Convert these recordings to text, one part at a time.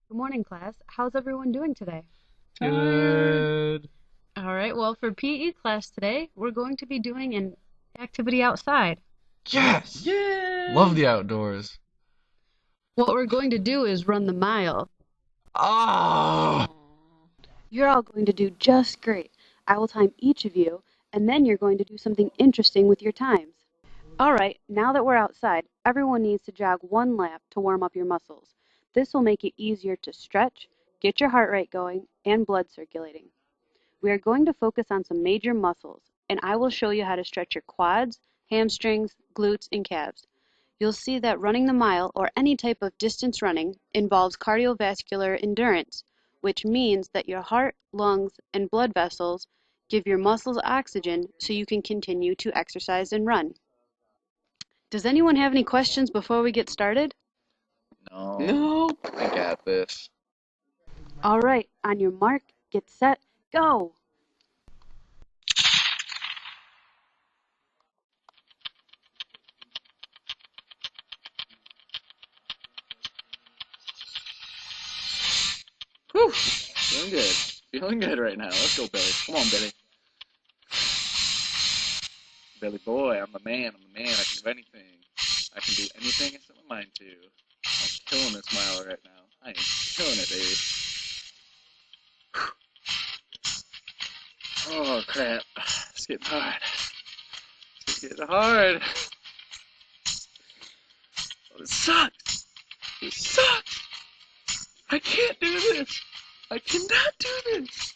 Good morning, class. How's everyone doing today? Good. All right, well, for PE class today, we're going to be doing an activity outside. Yes. Love Yay! the outdoors. What we're going to do is run the mile. Ah. You're all going to do just great. I will time each of you, and then you're going to do something interesting with your times. All right, now that we're outside, everyone needs to jog one lap to warm up your muscles. This will make it easier to stretch, get your heart rate going, and blood circulating. We are going to focus on some major muscles, and I will show you how to stretch your quads, hamstrings, glutes, and calves. You'll see that running the mile or any type of distance running involves cardiovascular endurance, which means that your heart, lungs, and blood vessels give your muscles oxygen so you can continue to exercise and run. Does anyone have any questions before we get started? No, No. I got this. All right, on your mark, get set, go! Whew, feeling good. Feeling good right now. Let's go, Billy. Come on, Billy. Billy boy, I'm the man. I'm the man. I can do anything. I can do anything I set my mind to. I'm killing this mile right now. I am killing it, baby. Oh, crap. It's getting hard. It's getting hard. Oh, it sucks. It sucks. I can't do this. I cannot do this.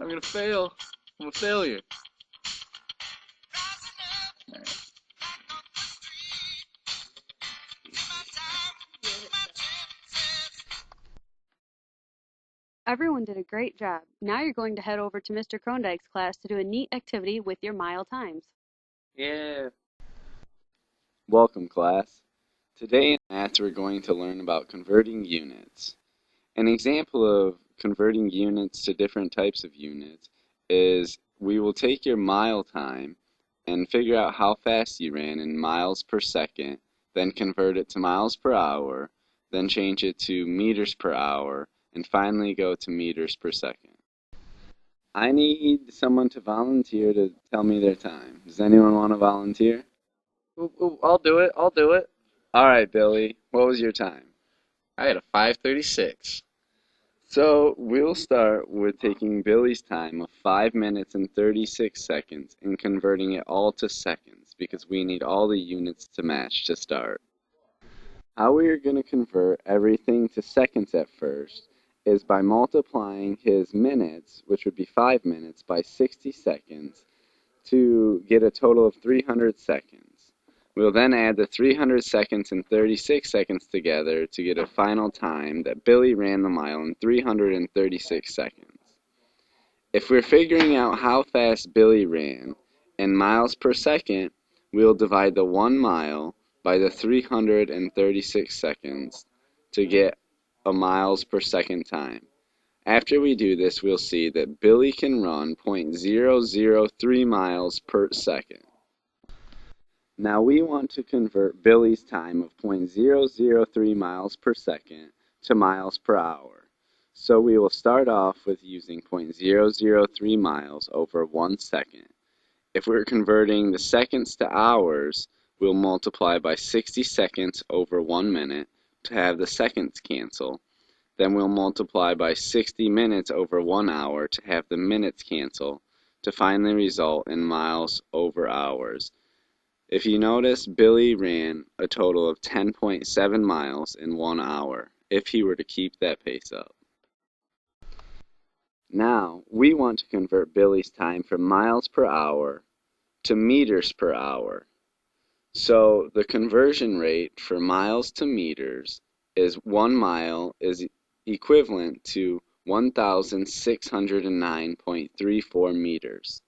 I'm gonna fail. I'm a failure. Alright. Everyone did a great job. Now you're going to head over to Mr. Kroondyk's class to do a neat activity with your mile times. Yeah. Welcome, class. Today in math, we're going to learn about converting units. An example of converting units to different types of units is we will take your mile time and figure out how fast you ran in miles per second, then convert it to miles per hour, then change it to meters per hour, and finally go to meters per second. I need someone to volunteer to tell me their time. Does anyone want to volunteer? Ooh, I'll do it. I'll do it. All right, Billy, what was your time? I had a 5:36. So we'll start with taking Billy's time of 5 minutes and 36 seconds and converting it all to seconds because we need all the units to match to start. How we are going to convert everything to seconds at first is by multiplying his minutes, which would be 5 minutes, by 60 seconds to get a total of 300 seconds. We'll then add the 300 seconds and 36 seconds together to get a final time that Billy ran the mile in 336 seconds. If we're figuring out how fast Billy ran in miles per second, we'll divide the 1 mile by the 336 seconds to get a miles per second time. After we do this, we'll see that Billy can run 0.003 miles per second. Now we want to convert Billy's time of 0.003 miles per second to miles per hour. So we will start off with using 0.003 miles over 1 second. If we're converting the seconds to hours, we'll multiply by 60 seconds over 1 minute to have the seconds cancel. Then we'll multiply by 60 minutes over 1 hour to have the minutes cancel to finally result in miles over hours. If you notice, Billy ran a total of 10.7 miles in 1 hour if he were to keep that pace up. Now, we want to convert Billy's time from miles per hour to meters per hour. So the conversion rate for miles to meters is 1 mile is equivalent to 1,609.34 meters.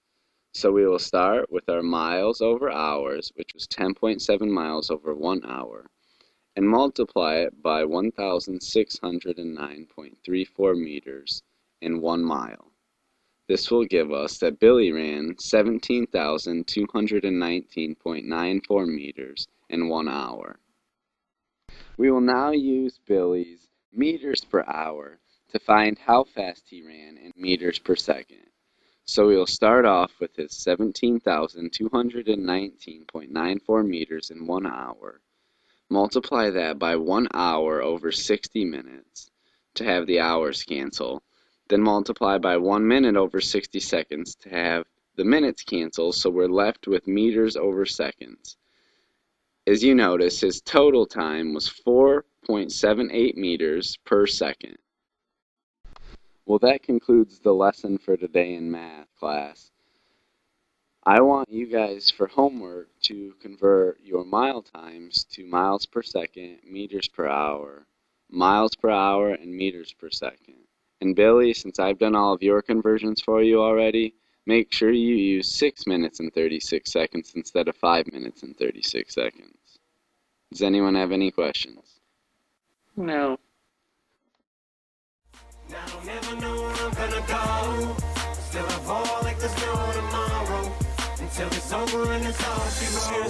So we will start with our miles over hours, which was 10.7 miles over 1 hour, and multiply it by 1,609.34 meters in 1 mile. This will give us that Billy ran 17,219.94 meters in 1 hour. We will now use Billy's meters per hour to find how fast he ran in meters per second. So we will start off with his 17,219.94 meters in 1 hour. Multiply that by 1 hour over 60 minutes to have the hours cancel. Then multiply by 1 minute over 60 seconds to have the minutes cancel, so we're left with meters over seconds. As you notice, his total time was 4.78 meters per second. Well, that concludes the lesson for today in math class. I want you guys for homework to convert your mile times to miles per second, meters per hour, miles per hour, and meters per second. And Billy, since I've done all of your conversions for you already, make sure you use 6 minutes and 36 seconds instead of 5 minutes and 36 seconds. Does anyone have any questions? No. Now I don't never know where I'm gonna go. Still I fall like there's no tomorrow. Until it's over and it's all she wrote.